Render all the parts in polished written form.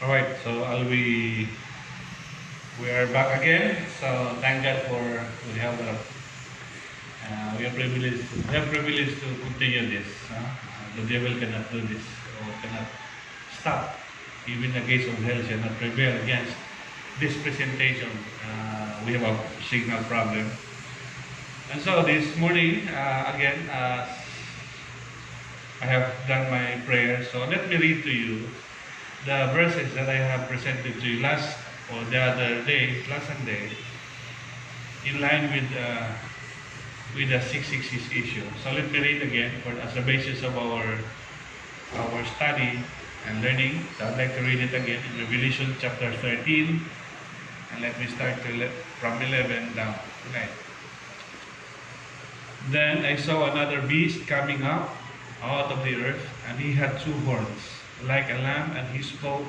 All right, so we are back again. So thank God for we have privilege to continue this. The devil cannot do this or cannot stop. Even the gates of hell shall not prevail against this presentation. We have a signal problem, and so this morning again I have done my prayer. So let me read to you the verses that I have presented to you last or the other day, last Sunday, in line with the 666 issue. So let me read again for as a basis of our study and learning. So I'd like to read it again in Revelation chapter 13, and let me start from 11 down. Okay. Then I saw another beast coming up out of the earth, and he had two horns, like a lamb, and he spoke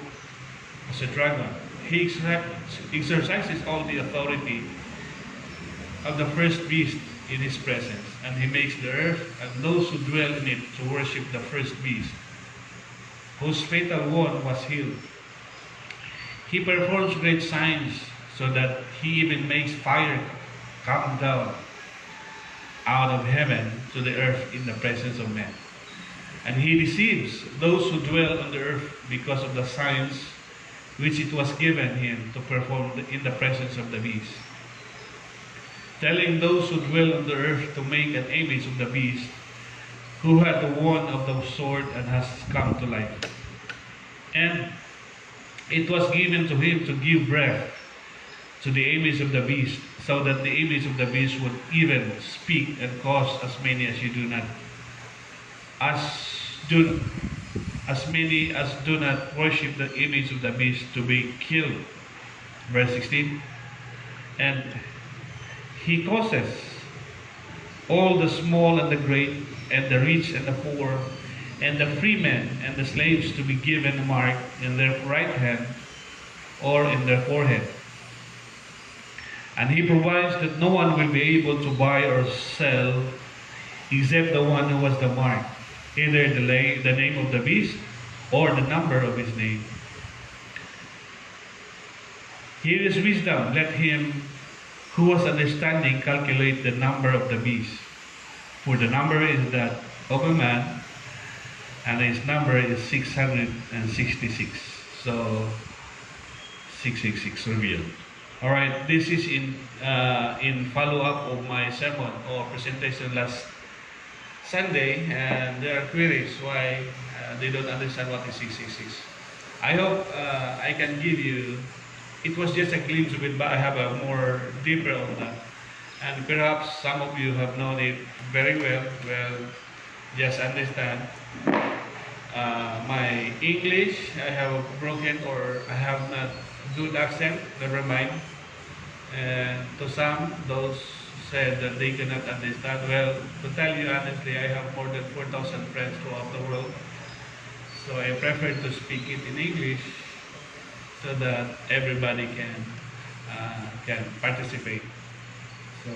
as a dragon. He exercises all the authority of the first beast in his presence, and he makes the earth and those who dwell in it to worship the first beast, whose fatal wound was healed. He performs great signs, so that he even makes fire come down out of heaven to the earth in the presence of men. And he deceives those who dwell on the earth because of the signs which it was given him to perform in the presence of the beast, telling those who dwell on the earth to make an image of the beast, who had the wound of the sword and has come to life. And it was given to him to give breath to the image of the beast, so that the image of the beast would even speak and cause as many as you do not as many as do not worship the image of the beast to be killed. Verse 16. And he causes all the small and the great, and the rich and the poor, and the free men and the slaves to be given a mark in their right hand or in their forehead. And he provides that no one will be able to buy or sell except the one who has the mark, either the name of the beast or the number of his name. Here is wisdom. Let him who has understanding calculate the number of the beast. For the number is that of a man, and his number is 666. So 666 revealed. All right, this is in follow-up of my sermon or presentation last Sunday, and there are queries why they don't understand what is 666. I hope I can give you, it was just a glimpse of it, but I have a more deeper on that. And perhaps some of you have known it very well. Well, just understand. My English, I have broken or I have not good accent, never mind. And to some, those said that they cannot understand. Well, to tell you honestly, I have more than 4,000 friends throughout the world. So I prefer to speak it in English so that everybody can participate. So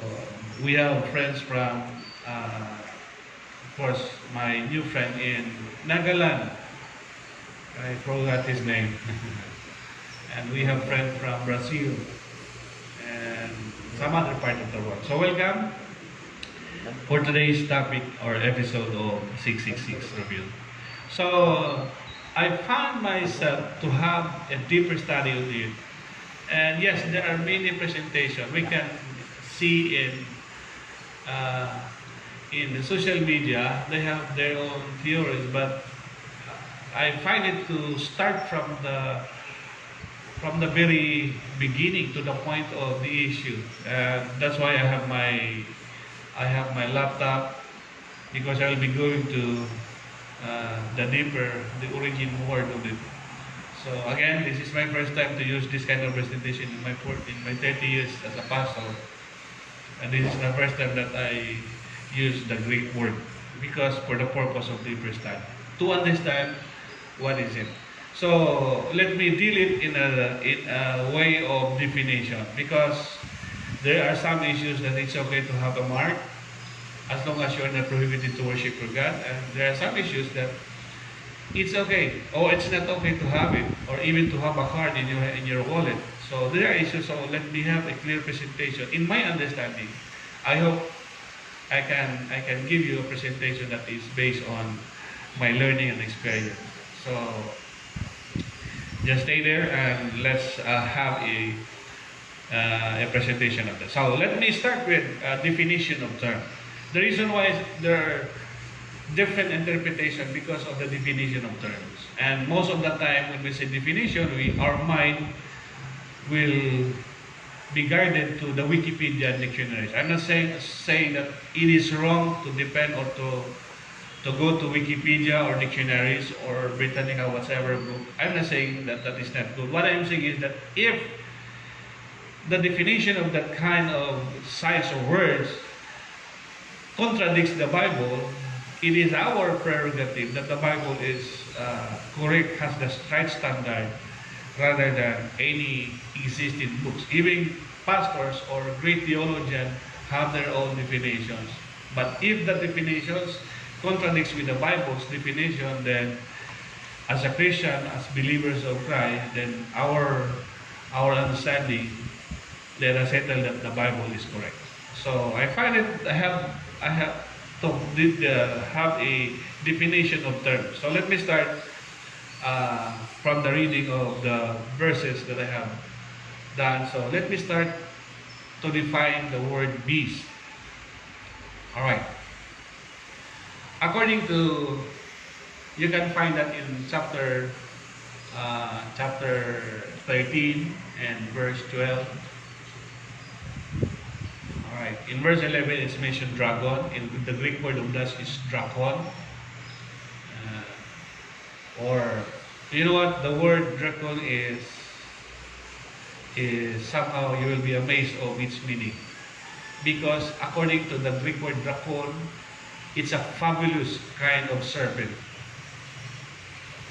we have friends from, of course, my new friend in Nagaland. I forgot his name. And we have friends from Brazil and some other part of the world. So welcome for today's topic or episode of 666 Review. So I found myself to have a deeper study of it. And yes, there are many presentations we can see in the social media. They have their own theories, but I find it to start from the very beginning to the point of the issue. That's why I have my laptop, because I will be going to the origin word of it. So again, this is my first time to use this kind of presentation in my 30 years as a pastor, and this is the first time that I use the Greek word, because for the purpose of deeper study, to understand what is it. So let me deal it in a way of definition, because there are some issues that it's okay to have a mark as long as you're not prohibited to worship your God, and there are some issues that it's okay, or it's not okay to have it, or even to have a card in your wallet. So there are issues. So let me have a clear presentation. In my understanding, I hope I can give you a presentation that is based on my learning and experience. So just stay there and let's have a presentation of that. So let me start with definition of term. The reason why is there are different interpretation because of the definition of terms. And most of the time when we say definition, our mind will be guided to the Wikipedia dictionaries. I'm not saying that it is wrong to depend or to go to Wikipedia or dictionaries or Britannica, whatever book. I'm not saying that that is not good. What I'm saying is that if the definition of that kind of science or words contradicts the Bible, it is our prerogative that the Bible is correct, has the right standard, rather than any existing books. Even pastors or great theologians have their own definitions. But if the definitions contradicts with the Bible's definition, then as a Christian, as believers of Christ, then our understanding, let us settle that the Bible is correct. So I find it, I have to have a definition of terms. So let me start from the reading of the verses that I have done. So let me start to define the word beast. All right. According to, you can find that in chapter 13 and verse 12. All right. In verse 11, it's mentioned dragon. In the Greek word of that is drakon. Or you know what, the word drakon is somehow you will be amazed of its meaning, because according to the Greek word drakon, it's a fabulous kind of serpent,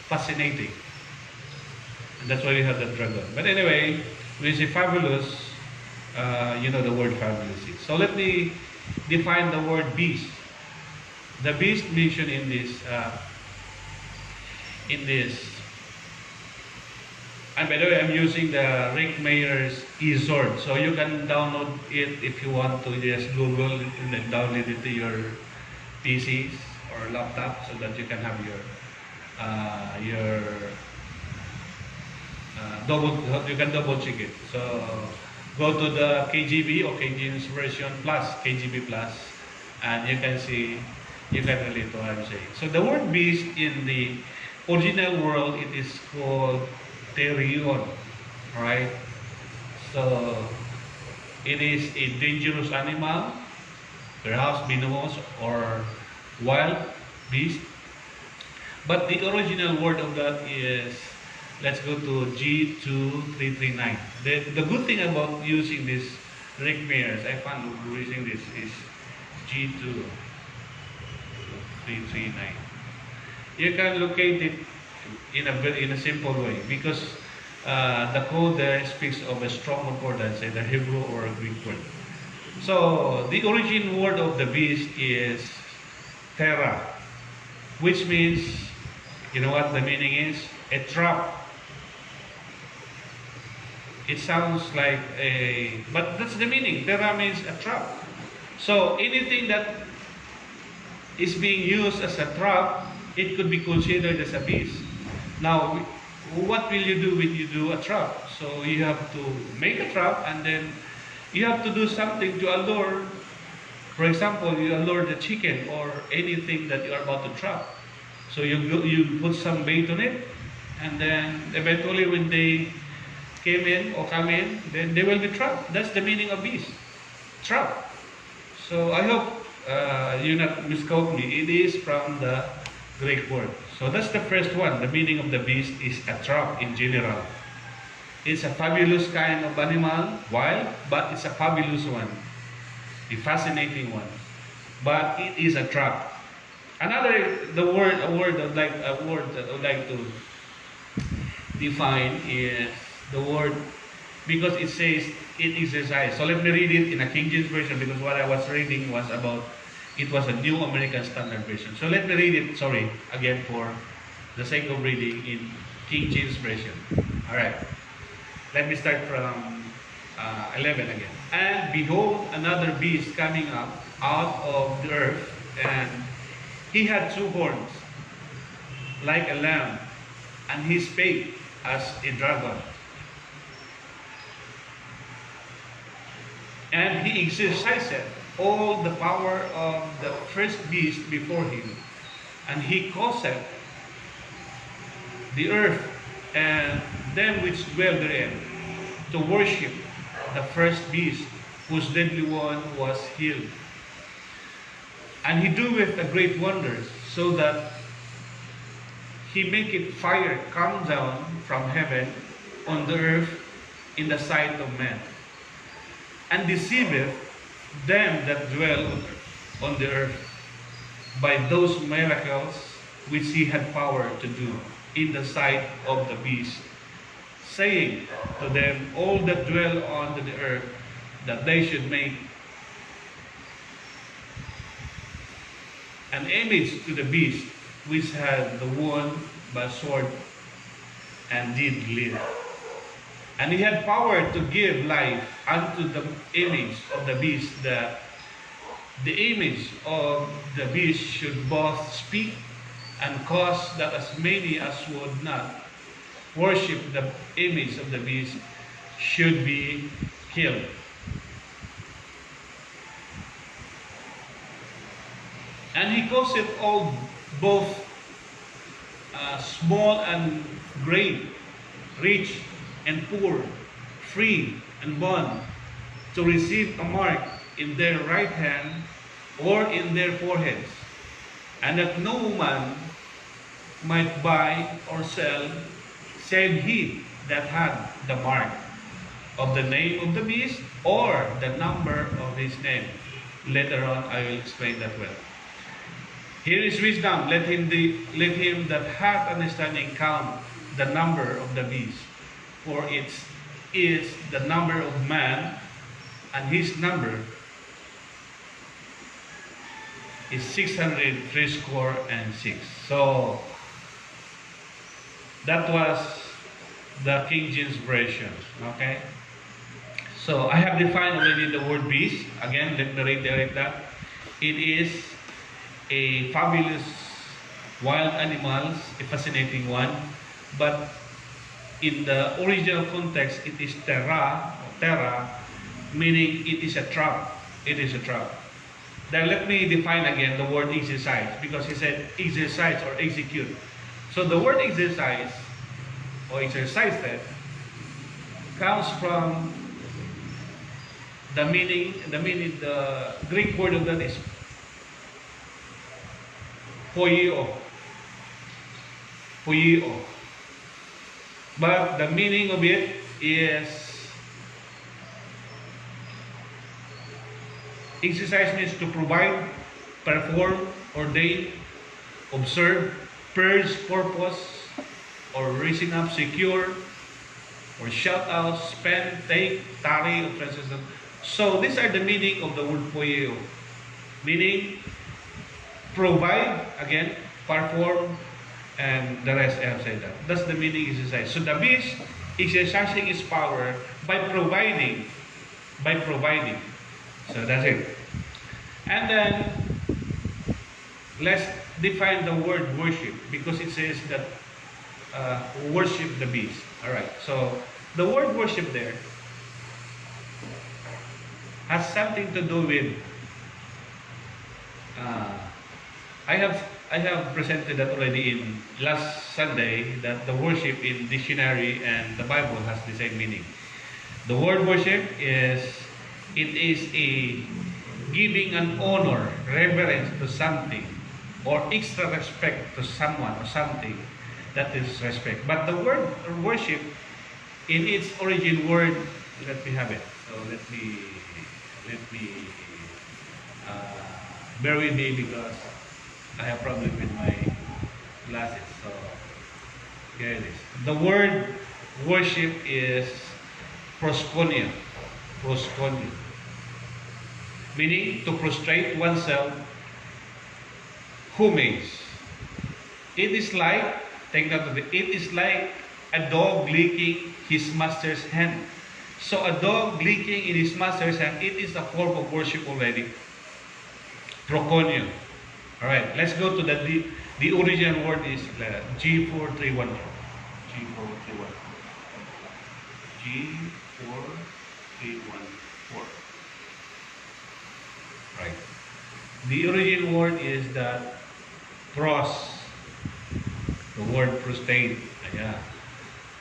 fascinating, and that's why we have the dragon. But anyway, when you say fabulous, you know the word fabulous is. So let me define the word beast. The beast mentioned in this, and by the way, I'm using the Rick Mayer's eSword, so you can download it if you want to. Just Google and then download it to your PCs or laptop, so that you can have you can double check it. So go to the KGB or King James Version plus KGB plus, and you can see, you can relate to what I'm saying. So the word beast in the original world, it is called Terion, right? So it is a dangerous animal, perhaps venomous or wild beast. But the original word of that is, let's go to G2339. The good thing about using this Rick Mayers, I found using this is G2339. You can locate it in a simple way, because the code there speaks of a strong concordance, either Hebrew or Greek word. So the origin word of the beast is terra, which means, you know what the meaning is? A trap. It sounds like but that's the meaning. Terra means a trap. So anything that is being used as a trap, it could be considered as a beast. Now, what will you do when you do a trap? So you have to make a trap, and then you have to do something to allure. For example, you allure the chicken or anything that you are about to trap. So you put some bait on it, and then eventually when they come in, then they will be trapped. That's the meaning of beast, trap. So I hope you not misquote me. It is from the Greek word. So that's the first one. The meaning of the beast is a trap in general. It's a fabulous kind of animal, wild, but it's a fabulous one, a fascinating one. But it is a trap. A word that I would like to define is the word, because it says it exercise. So let me read it in a King James version, because what I was reading was about, it was a New American Standard Version. So let me read it, again for the sake of reading in King James Version. Alright, let me start from 11 again. And behold, another beast coming up out of the earth, and he had two horns, like a lamb, and he spake as a dragon. And he exercised all the power of the first beast before him, and he caused the earth and them which dwell therein to worship the first beast, whose deadly one was healed. And he doeth a great wonders, so that he maketh fire come down from heaven on the earth in the sight of men, and deceiveth them that dwell on the earth by those miracles which he had power to do in the sight of the beast, saying to them all that dwell on the earth, that they should make an image to the beast which had the wound by sword and did live. And he had power to give life unto the image of the beast, that the image of the beast should both speak and cause that as many as would not worship the image of the beast should be killed. And he caused it all, both small and great, rich and poor, free and bond, to receive a mark in their right hand or in their foreheads, and that no man might buy or sell, save he that had the mark of the name of the beast or the number of his name. Later on, I will explain that well. Here is wisdom. Let him that hath understanding count the number of the beast, for it is the number of man, and his number is 666. So that was the King James Version. Okay. So I have defined already the word beast. Again, let me reiterate that. It is a fabulous wild animals, a fascinating one, but in the original context, it is terra, meaning it is a trap. It is a trap. Then let me define again the word exercise, because he said exercise or execute. So the word exercise or exercised comes from the Greek word of that is poieo. But the meaning of it is, exercise means to provide, perform, ordain, observe, purge, purpose, or raising up, secure, or shout out, spend, take, tarry, or transition. So these are the meaning of the word poieo. Meaning, provide, again, perform, and the rest I have said that. That's the meaning exercise. So the beast exercising its power by providing. So that's it. And then let's define the word worship, because it says that worship the beast. Alright, so the word worship there has something to do with I have presented that already in last Sunday, that the worship in dictionary and the Bible has the same meaning. The word worship is a giving an honor, reverence to something, or extra respect to someone or something. That is respect. But the word worship, in its origin word, let me have it. So let me bear with me, because I have problem with my glasses. So here it is. The word worship is proskonia, meaning to prostrate oneself, homage. It is like Take note of it. It is like a dog licking his master's hand. So a dog licking in his master's hand, it is a form of worship already. Proconio. Alright, let's go to the original word is G4314. G4314. G4314. Right. The original word is that pros. The word prostate. Yeah.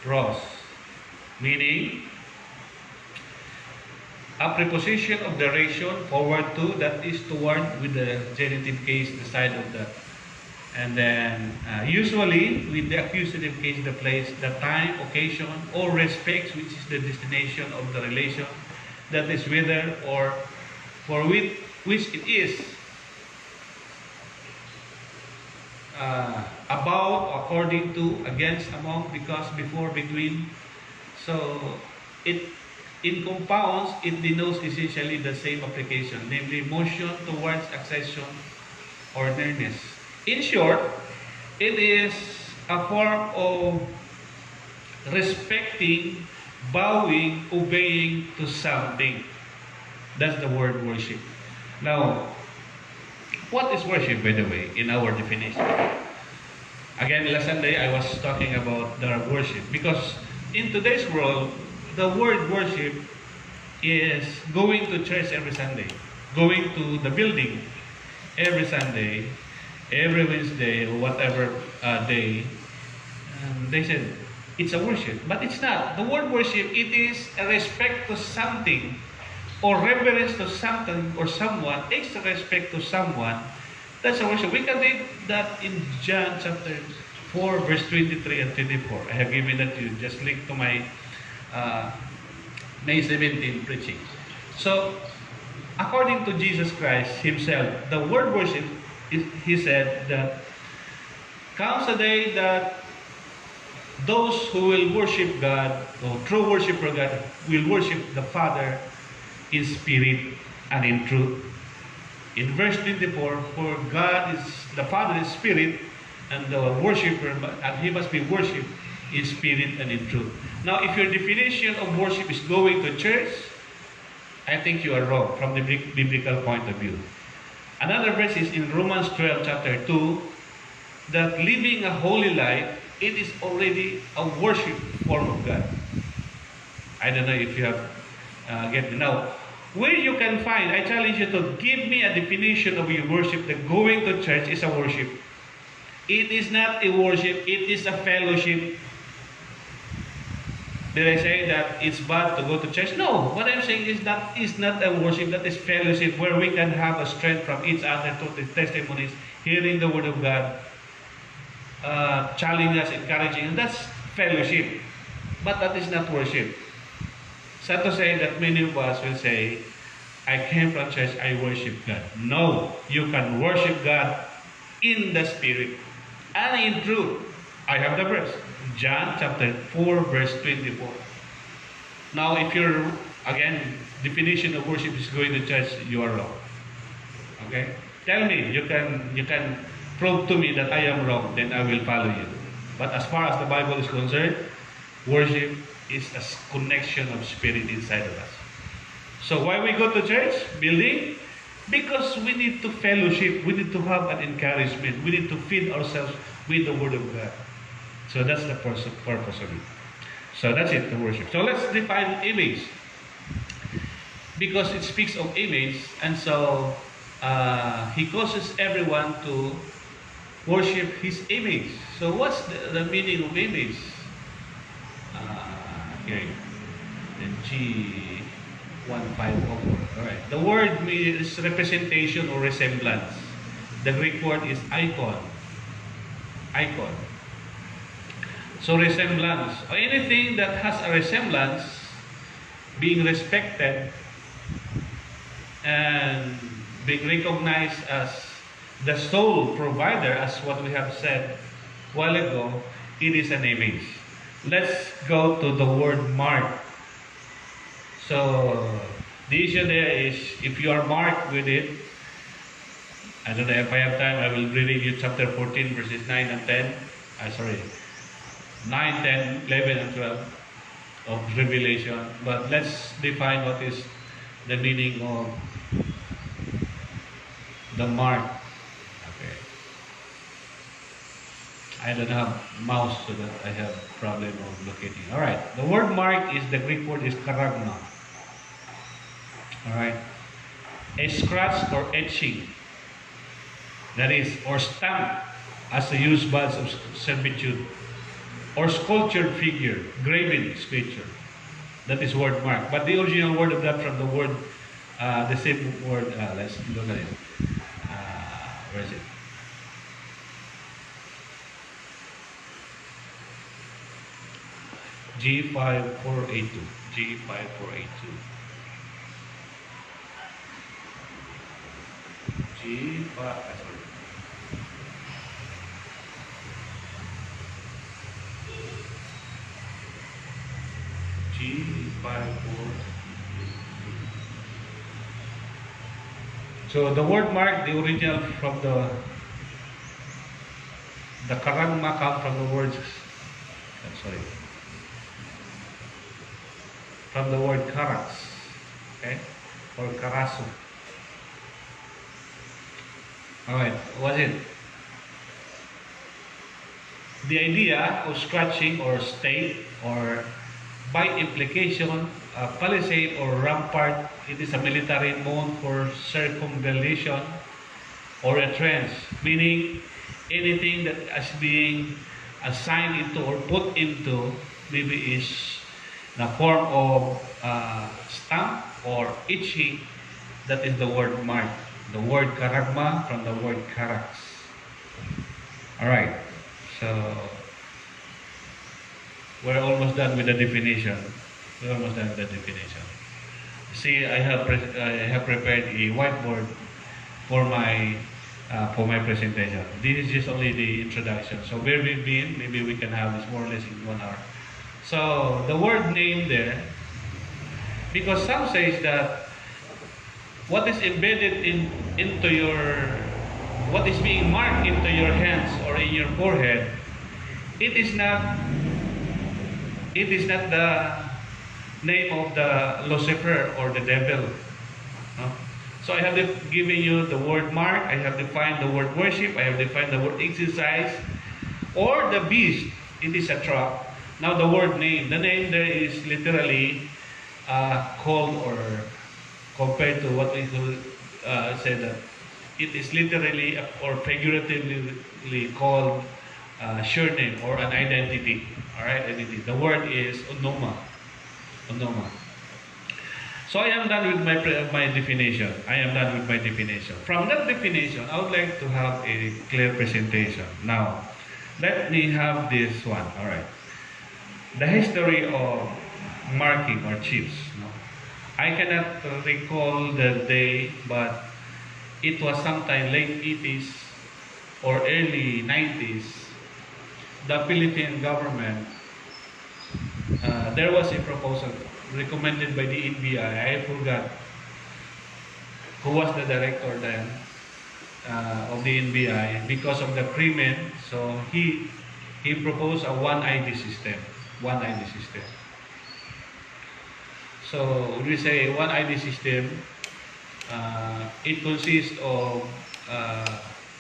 Pros. Meaning a preposition of duration forward to, that is toward with the genitive case, the side of that. And then usually with the accusative case, the place, the time, occasion, or respects, which is the destination of the relation, that is whether or for which it is. About, according to, against, among, because, before, between. So it in compounds, it denotes essentially the same application, namely motion towards accession or nearness. In short, it is a form of respecting, bowing, obeying to something. That's the word worship. Now, what is worship, by the way, in our definition? Again, last Sunday I was talking about the worship, because in today's world, the word worship is going to church every Sunday, going to the building every Sunday, every Wednesday, or whatever day. They said it's a worship, but it's not. The word worship, it is a respect to something, or reverence to something or someone, extra respect to someone. That's a worship. We can read that in John chapter 4, verse 23 and 24. I have given that to you. Just link to my May 17 preaching. So, according to Jesus Christ himself, the word worship, he said that comes a day that those who will worship God, or true worshiper God, will worship the Father in spirit and in truth. In verse 24, for God is, the Father is spirit, and the worshipper, and he must be worshipped in spirit and in truth. Now, if your definition of worship is going to church, I think you are wrong from the biblical point of view. Another verse is in Romans 12, chapter 2, that living a holy life, it is already a worship form of God. I don't know if you have get it. Now, where you can find, I challenge you to give me a definition of your worship, that going to church is a worship. It is not a worship, it is a fellowship. Did I say that it's bad to go to church? No. What I'm saying is that is not a worship, that is fellowship, where we can have a strength from each other to the testimonies, hearing the Word of God, challenging us, encouraging us. That's fellowship. But that is not worship. Sad to say that many of us will say, I came from church, I worship God. No, you can worship God in the Spirit and in truth. I have the verse. John chapter 4, verse 24. Now, if you're, again, definition of worship is going to church, you are wrong. Okay? Tell me, you can prove to me that I am wrong, then I will follow you. But as far as the Bible is concerned, worship is a connection of spirit inside of us. So why we go to church building? Because we need to fellowship, we need to have an encouragement, we need to feed ourselves with the Word of God. So that's the purpose of it. So that's it, the worship. So let's define image. Because it speaks of image, and so he causes everyone to worship his image. So what's the meaning of image? Here, the G1504. Alright. The word is representation or resemblance. The Greek word is icon. Icon. So resemblance, or anything that has a resemblance, being respected and being recognized as the sole provider, as what we have said a while ago, it is an image. Let's go to the word mark. So the issue there is, if you are marked with it, I don't know if I have time, I will read you chapter 14, verses 9 and 10. Sorry, 9, 10, 11, and 12 of Revelation. But let's define what is the meaning of the mark. Okay. I don't have mouse so that I have problem of locating. All right. The word mark is the Greek word is karagma. All right. A scratch or etching. That is, or stamp as a used badge of servitude. Or sculptured figure, graven sculpture. That is word mark. But the original word of that from the word, the same word, let's look at it. Where is it? G5482. G5482. G5, sorry. G54. So the word mark, the original from the karagma comes from the words, I'm sorry, from the word karax, okay, or karasu. All right, what's it? The idea of scratching or stake or by implication, a palisade or rampart, it is a military known for circumvallation or a trench, meaning anything that is being assigned into or put into maybe is the form of stamp or itching. That is the word mark. The word karagma from the word karax. All right, so we're almost done with the definition. We're almost done with the definition. See, I have prepared a whiteboard for my presentation. This is just only the introduction. So where we've been, maybe we can have this more or less in 1 hour. So the word name there, because some says that what is embedded into your, what is being marked into your hands or in your forehead, it is not the name of the Lucifer or the devil. No? So I have given you the word mark, I have defined the word worship, I have defined the word exercise, or the beast, it is a trap. Now the word name, the name there is literally called or compared to what we could say that it is literally or figuratively called surname or an identity. All right, identity. The word is onoma. Onoma. So I am done with my definition. I am done with my definition. From that definition, I would like to have a clear presentation. Now, let me have this one. All right. The history of marking or chips. No? I cannot recall the day, but it was sometime late 80s or early 90s. The Philippine government, there was a proposal recommended by the NBI. I forgot who was the director then of the NBI because of the crimen. So he proposed a one ID system. One ID system. So we say one ID system. It consists of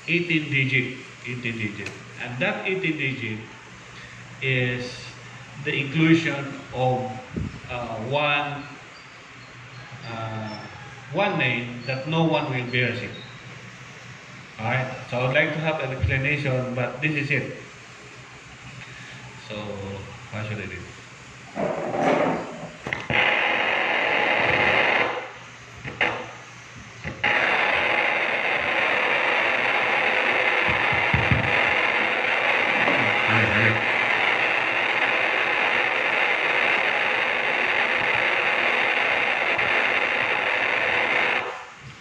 18 digit, and that 18 digit is the inclusion of one one name that no one will bear it. All right. So I would like to have an explanation, but this is it. So how should I do it?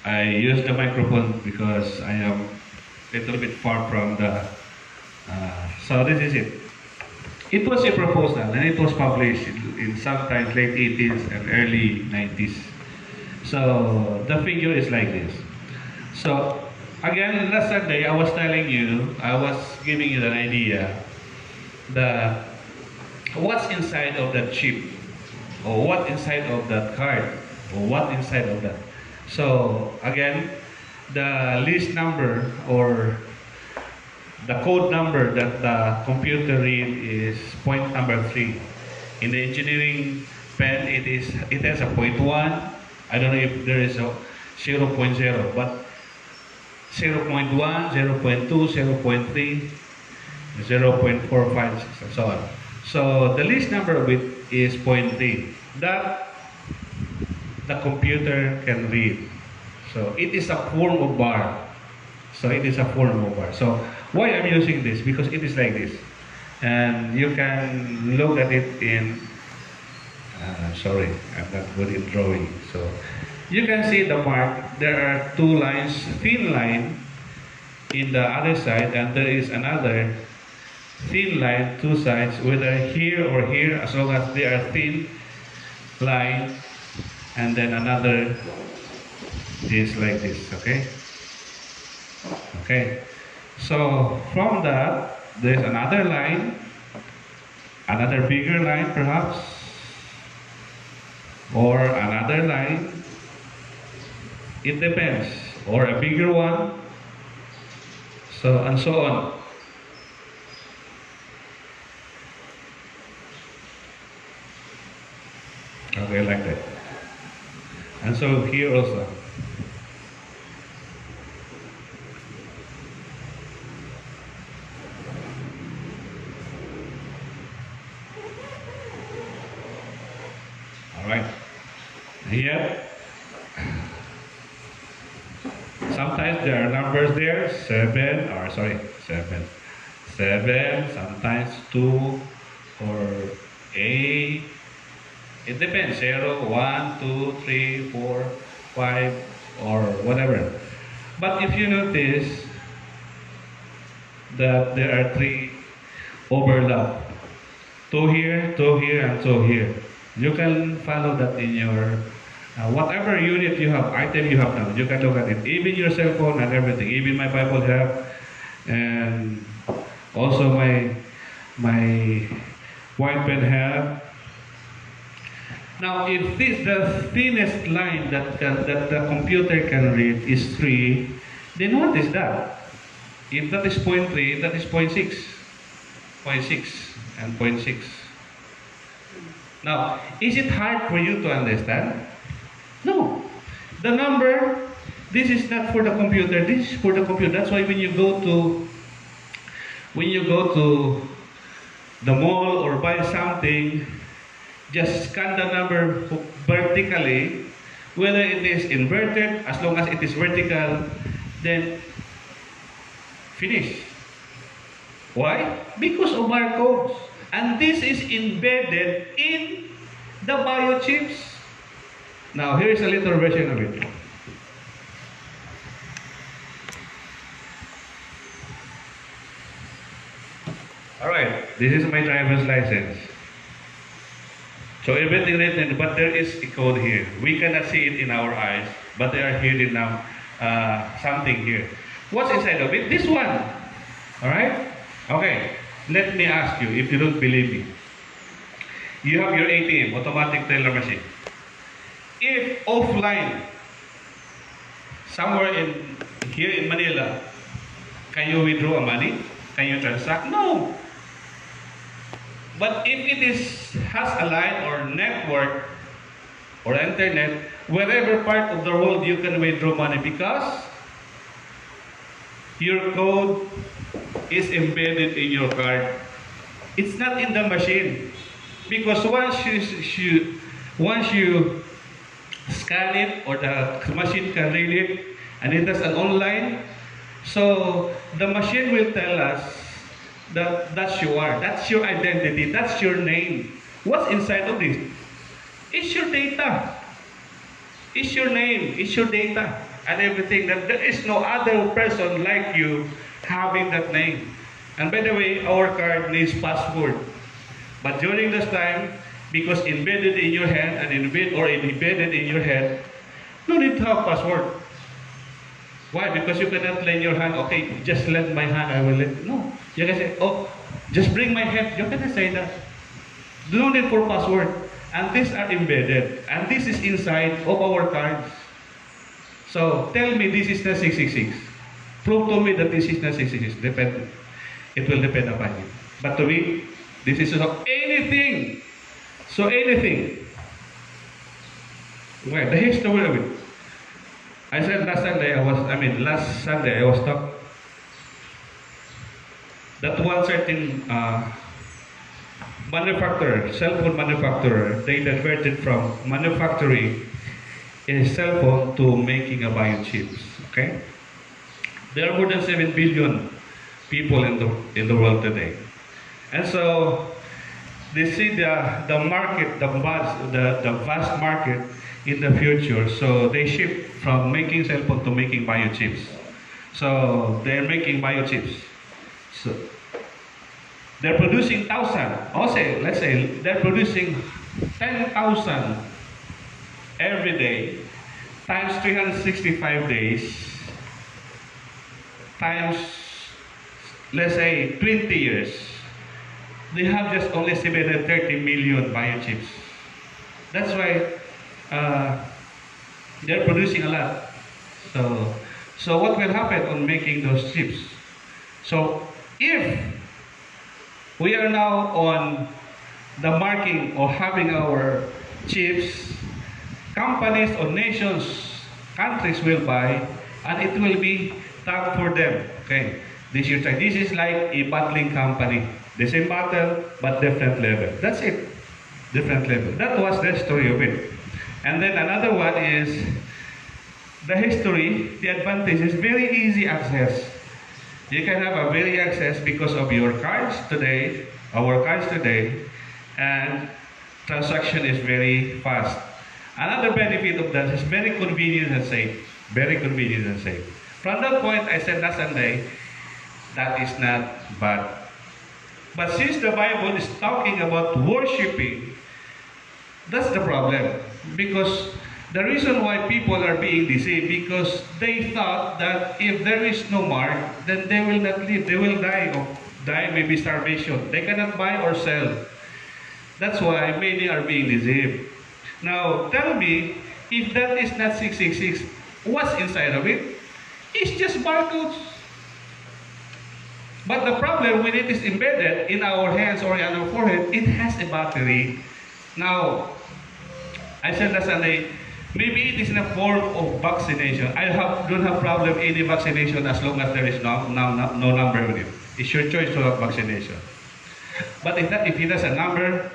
I use the microphone because I am a little bit far from the. So this is it. It was a proposal and it was published in sometimes late 80s and early 90s. So the figure is like this. So again, last Sunday I was telling you, I was giving you an idea that what's inside of that chip, or what inside of that card, or what inside of that. So again, the list number or the code number that the computer read is point number 3. In the engineering pen, it has a point 1. I don't know if there is a 0.0, but 0.1, 0.2, 0.3, 0.45, and so on. So the least number of it is point 3. That the computer can read. So it is a form of bar. So it is a form of bar. So why I'm using this? Because it is like this. And you can look at it in, sorry, I'm not good in drawing. So you can see the mark. There are two lines, thin line in the other side, and there is another thin line, two sides, whether here or here, as long as they are thin line, and then another is like this, okay? Okay, so from that, there's another line, another bigger line perhaps, or another line, it depends, or a bigger one, so and so on. Okay, like that. And so here also. All right. Here, sometimes there are numbers there, 7, or sorry, 7, 7, sometimes 2, or 8. It depends, 0, 1, 2, 3, 4, 5, or whatever. But if you notice that there are 3 overlap, 2 here, 2 here, and 2 here. You can follow that in your, whatever unit you have, item you have now, you can look at it. Even your cell phone and everything, even my Bible have, and also my white pen have. Now, if this the thinnest line that the computer can read is 3, then what is that? If that is 0.3, that is 0.6, 0.6, and 0.6. Now, is it hard for you to understand? No. The number, this is not for the computer, this is for the computer. That's why when you go to the mall or buy something, just scan the number vertically, whether it is inverted, as long as it is vertical, then finish. Why? Because of barcodes. And this is embedded in the biochips. Now, here is a little version of it. Alright, this is my driver's license. So everything written, but there is a code here. We cannot see it in our eyes, but they are hidden now, something here. What's inside of it? This one. Alright? Okay. Let me ask you, if you don't believe me. You have your ATM, automatic teller machine. If offline, somewhere here in Manila, can you withdraw money? Can you transact? No. But if it has a line or network or internet, wherever part of the world you can withdraw money because your code is embedded in your card. It's not in the machine. Because once you scan it or the machine can read it and it has an online, so the machine will tell us that that's you are, that's your identity, that's your name. What's inside of this? It's your data. It's your name, it's your data, and everything. That there is no other person like you having that name. And by the way, our card needs password. But during this time, because embedded in your hand and embedded in your head, no need to have password. Why? Because you cannot lend your hand, okay, just lend my hand, I will lend. No. You can say, oh, just bring my hand. You cannot say that. No need for password. And these are embedded. And this is inside of our cards. So tell me this is not 666. Prove to me that this is not 666. Depend. It will depend upon you. But to me, this is so anything. So anything. Well, the history of it. I said last Sunday I was talking that one certain manufacturer, cell phone manufacturer, they diverted from manufacturing a cell phone to making a biochips. Okay, there are more than 7 billion people in the world today, and so they see the market, the vast market in the future. So they shift from making cell phone to making biochips. So they're making biochips. So they're producing 1,000. Also, let's say they're producing 10,000 every day times 365 days times, let's say, 20 years. They have just only 730 million biochips. That's why they're producing a lot. So what will happen on making those chips? So if we are now on the marking or having our chips, companies or nations, countries will buy, and it will be tagged for them. Okay, this is like a bottling company. The same bottle, but different level. That's it. Different level. That was the story of it. And then another one is the history. The advantage is very easy access. You can have a very access because of your cards today, our cards today, and transaction is very fast. Another benefit of that is very convenient and safe. Very convenient and safe. From that point, I said last Sunday, that is not bad. But since the Bible is talking about worshiping, that's the problem. Because the reason why people are being deceived, because they thought that if there is no mark, then they will not live. They will die of maybe starvation. They cannot buy or sell. That's why many are being deceived. Now, tell me, if that is not 666, what's inside of it? It's just barcodes. But the problem when it is embedded in our hands or in our forehead, it has a battery. Now, I said last Sunday, maybe it is in a form of vaccination. Don't have problem any vaccination as long as there is no number with it. It's your choice to have vaccination. But if it has a number,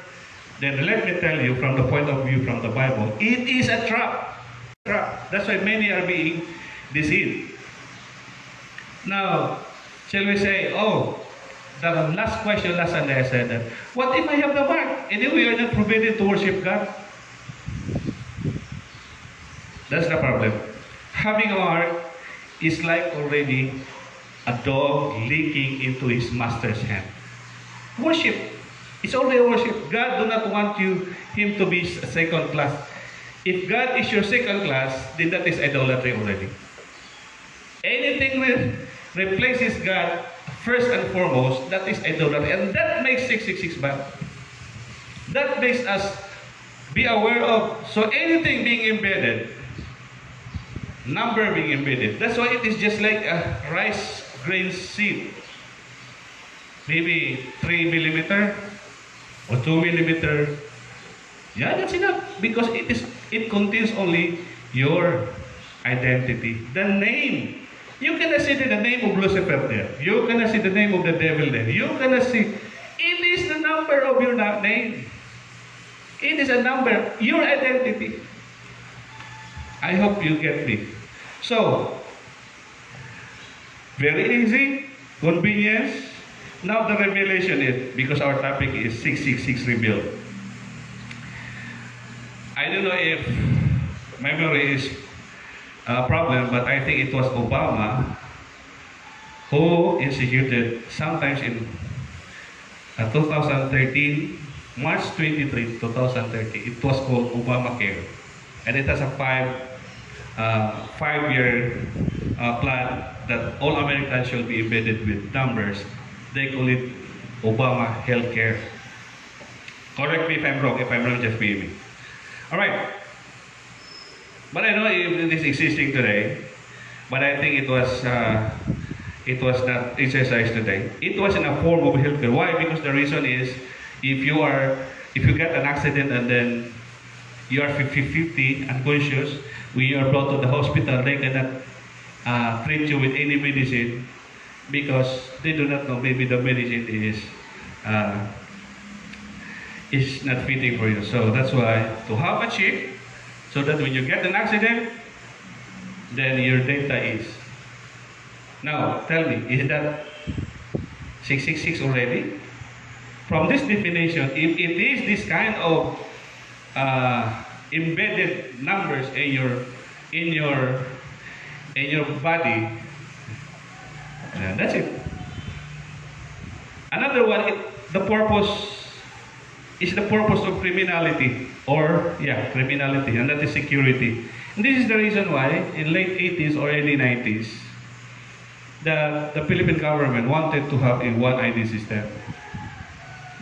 then let me tell you from the point of view from the Bible, it is a trap. That's why many are being deceived. Now, shall we say, the last question last Sunday I said that, what if I have the mark? And if we are not forbidden to worship God? That's the problem. Having a mark is like already a dog licking into his master's hand. Worship. It's already worship. God do not want him to be second class. If God is your second class, then that is idolatry already. Anything that replaces God first and foremost, that is idolatry. And that makes 666 bad. That makes us be aware of. So anything being embedded, number being embedded. That's why it is just like a rice grain seed. Maybe 3 millimeter or 2 millimeter. Yeah, that's enough. Because it contains only your identity. The name. You cannot see the name of Lucifer there. You cannot see the name of the devil there. You cannot see. It is the number of your name. It is a number, your identity. I hope you get me. So, very easy, convenience. Now the revelation is, because our topic is 666 revealed. I don't know if memory is problem, but I think it was Obama who instituted sometimes in 2013, March 23, 2013. It was called Obamacare, and it has a five-year plan that all Americans shall be embedded with numbers. They call it Obama Healthcare. Correct me if I'm wrong. If I'm wrong, just be me. All right. But I know if it is existing today, but I think it was not exercised today. It was in a form of healthcare. Why? Because the reason is if you are if you get an accident and then you are 50-50 unconscious, when you are brought to the hospital, they cannot treat you with any medicine because they do not know maybe the medicine uh, is not fitting for you. So that's why to have a chip, so that when you get an accident, then your data is. Now, tell me, is that 666 already? From this definition, if it is this kind of embedded numbers in your in your body, that's it. Another one, the purpose is the purpose of criminality, or yeah, criminality, and that is security. And this is the reason why in late 80s or early 90s, the Philippine government wanted to have a one ID system,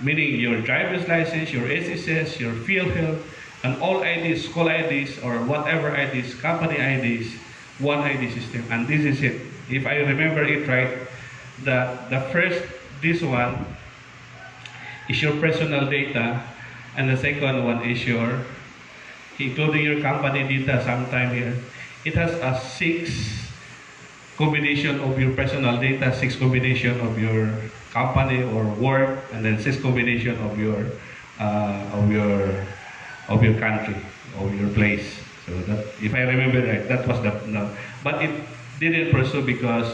meaning your driver's license, your SSS, your field health, and all IDs, school IDs, or whatever IDs, company IDs, one ID system. And this is it. If I remember it right, the first, this one, is your personal data, and the second one is your, including your company data sometime here. It has a 6 combination of your personal data, 6 combination of your company or work, and then 6 combination of your of your country, of your place. So that, if I remember right, that was the no. But it didn't pursue because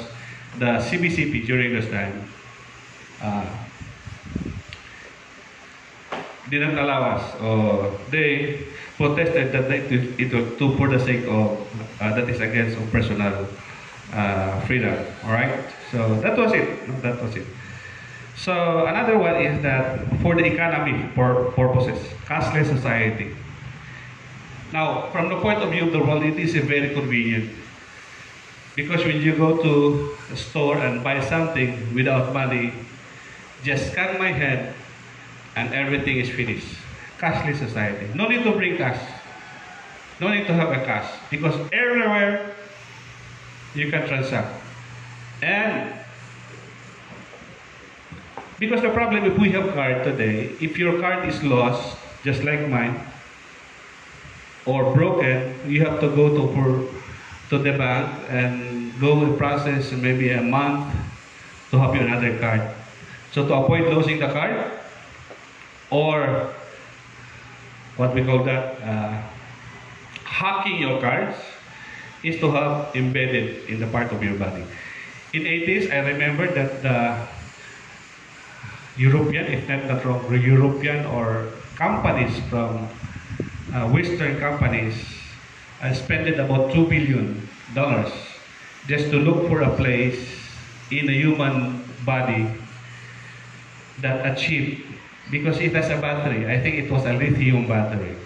the CBCP during this time didn't allow us, or they protested that it was too for the sake of that is against of personal freedom. All right, so that was it. That was it. So another one is that for the economy purposes, cashless society. Now, from the point of view of the world, it is very convenient because when you go to a store and buy something without money, just scan my head and everything is finished. Cashless society. No need to bring cash. No need to have a cash because everywhere you can transact. And because the problem if we have card today, if your card is lost, just like mine, or broken, you have to go to the bank and go and process maybe a month to have you another card. So to avoid losing the card, or what we call that, hacking your cards, is to have embedded in the part of your body. In 80s, I remember that the European, if not wrong, European or companies from Western companies spent about $2 billion just to look for a place in a human body that a chip, because it has a battery, I think it was a lithium battery,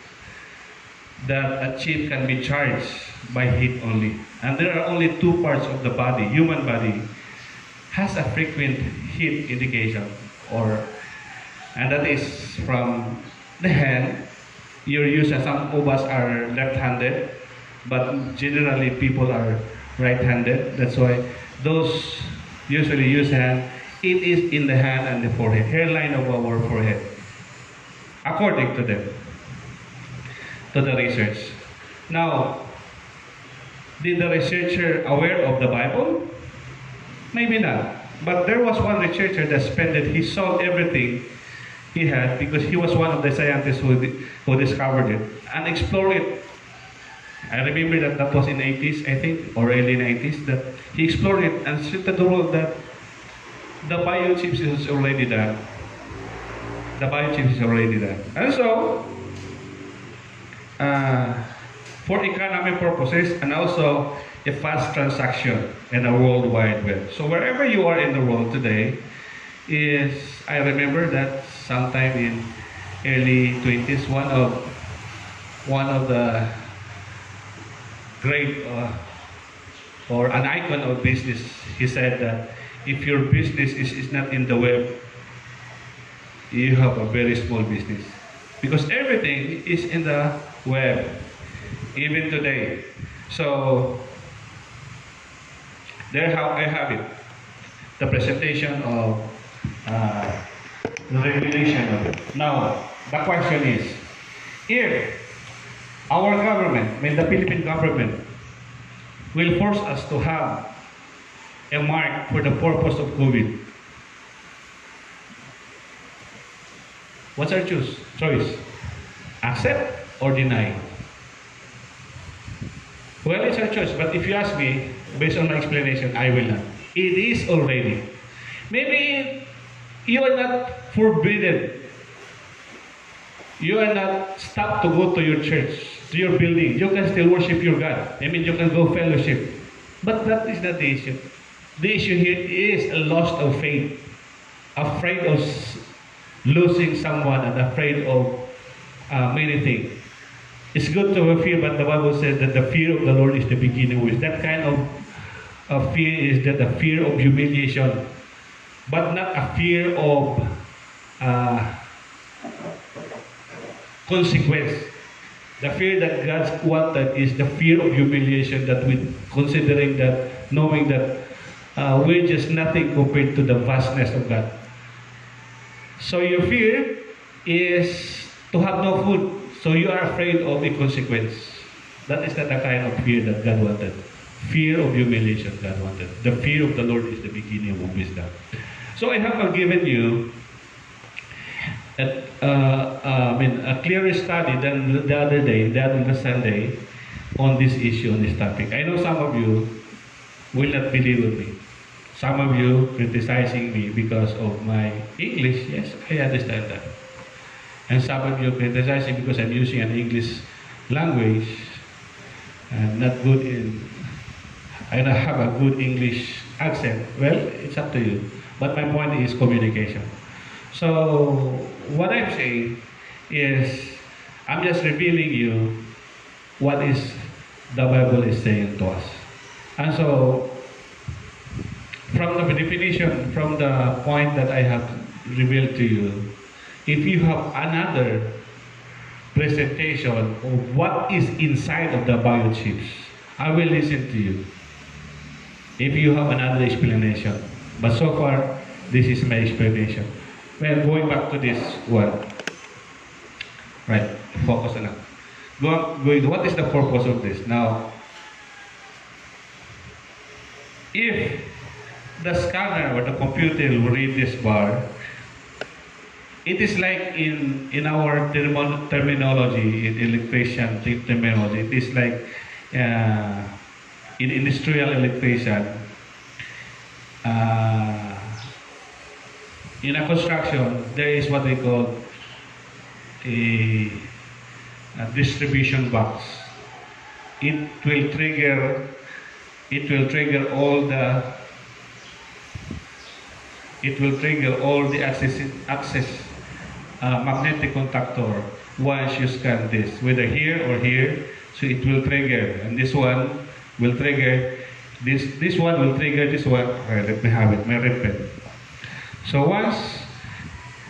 that a chip can be charged by heat only. And there are only 2 parts of the body, human body, has a frequent heat indication, and that is from the hand. You're used, some of us are left-handed, but generally people are right-handed. That's why those usually use hand. It is in the hand and the forehead, hairline of our forehead, according to them, to the research. Now, did the researcher aware of the Bible? Maybe not. But there was one researcher that spent it, he sold everything he had because he was one of the scientists who discovered it and explored it. I remember that was in 80s, I think, or early 90s, that he explored it and said to the world that the biochips is already done. The biochips is already done. And so, for economic purposes and also a fast transaction in a world wide web. So wherever you are in the world today, I remember that sometime in early 20s, one of the great or an icon of business, he said that if your business is not in the web, you have a very small business. because everything is in the web, even today. So there how I have it, the presentation of uh, the regulation of it. Now, the question is, if our government, I mean the Philippine government, will force us to have a mark for the purpose of COVID, what's our choice? Accept or deny? Well, it's our choice, but if you ask me, based on my explanation, I will not. It is already. Maybe you are not forbidden. You are not stopped to go to your church, to your building. You can still worship your God. I mean, you can go fellowship. But that is not the issue. The issue here is a loss of faith, afraid of losing someone and afraid of many things. It's good to have fear, but the Bible says that the fear of the Lord is the beginning of wisdom. That kind of fear is that the fear of humiliation, but not a fear of consequence. The fear that God wanted is the fear of humiliation, that we considering that, knowing that we're just nothing compared to the vastness of God. So your fear is to have no food. So you are afraid of a consequence. That is not the kind of fear that God wanted. Fear of humiliation God wanted. The fear of the Lord is the beginning of wisdom. So I have given you a clearer study than the other day, the other Sunday, on this issue, on this topic. I know some of you will not believe with me. Some of you criticizing me because of my English. Yes, I understand that. And some of you criticizing because I'm using an English language and not good in, I don't have a good English accent. Well, it's up to you. But my point is communication. So what I'm saying is, I'm just revealing you what is the Bible is saying to us. And so, from the definition, from the point that I have revealed to you, if you have another presentation of what is inside of the biochips, I will listen to you. If you have another explanation. But so far, this is my explanation. Well, going back to this one. Right, focus on that. What is the purpose of this? Now, if the scanner or the computer will read this bar, it is like in our terminology, in electrician terminology, it is like in industrial electrician, in a construction, there is what we call a distribution box. It will trigger all the access magnetic contactor once you scan this, whether here or here. So it will trigger, and this one will trigger this one will trigger this one. Let me have it, my red pen. So once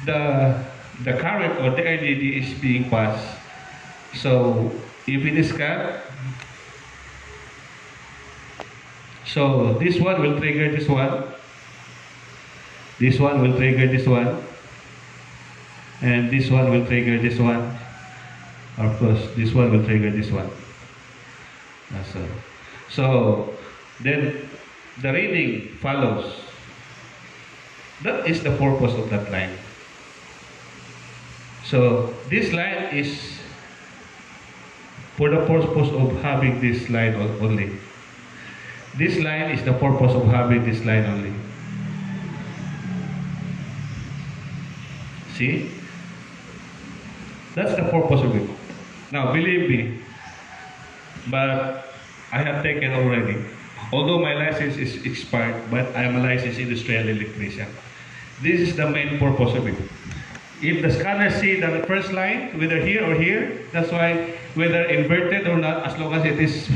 the current or the LED is being passed, so if it is cut, so this one will trigger this one, this one will trigger this one, and this one will trigger this one. Of course, this one will trigger this one. So then the reading follows. That is the purpose of that line. So this line is for the purpose of having this line only. This line is the purpose of having this line only. See? That's the purpose of it. Now, believe me, but I have taken already. Although my license is expired, but I am a licensed industrial electrician. This is the main purpose of it. If the scanner see the first line, whether here or here, that's why whether inverted or not, as long as it is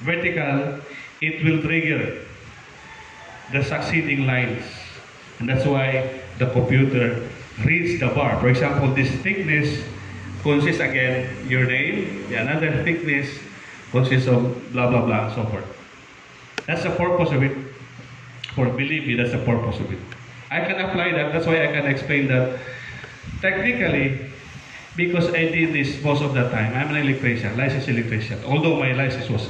vertical, it will trigger the succeeding lines. And that's why the computer reads the bar. For example, this thickness consists again your name, the another thickness consists of blah blah blah and so forth. That's the purpose of it. For believe me, that's the purpose of it. I can apply that. That's why I can explain that technically, because I did this most of the time. I'm an electrician, licensed electrician. Although my license was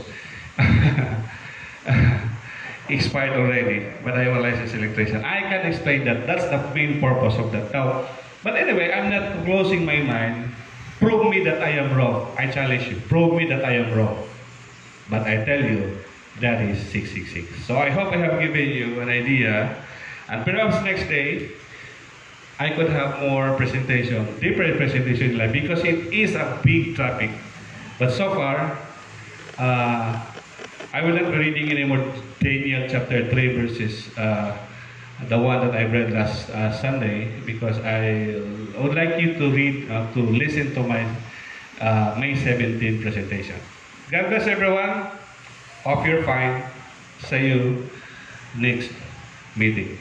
expired already, but I am a licensed electrician. I can explain that. That's the main purpose of that. Now, but anyway, I'm not closing my mind. Prove me that I am wrong. I challenge you. Prove me that I am wrong. But I tell you, that is 666. So I hope I have given you an idea. And perhaps next day, I could have more presentation, different presentation, like because it is a big topic. But so far, I will not be reading anymore Daniel chapter 3 verses, the one that I read last Sunday, because I would like you to read, to listen to my May 17 presentation. God bless everyone. Hope you're fine. See you next meeting.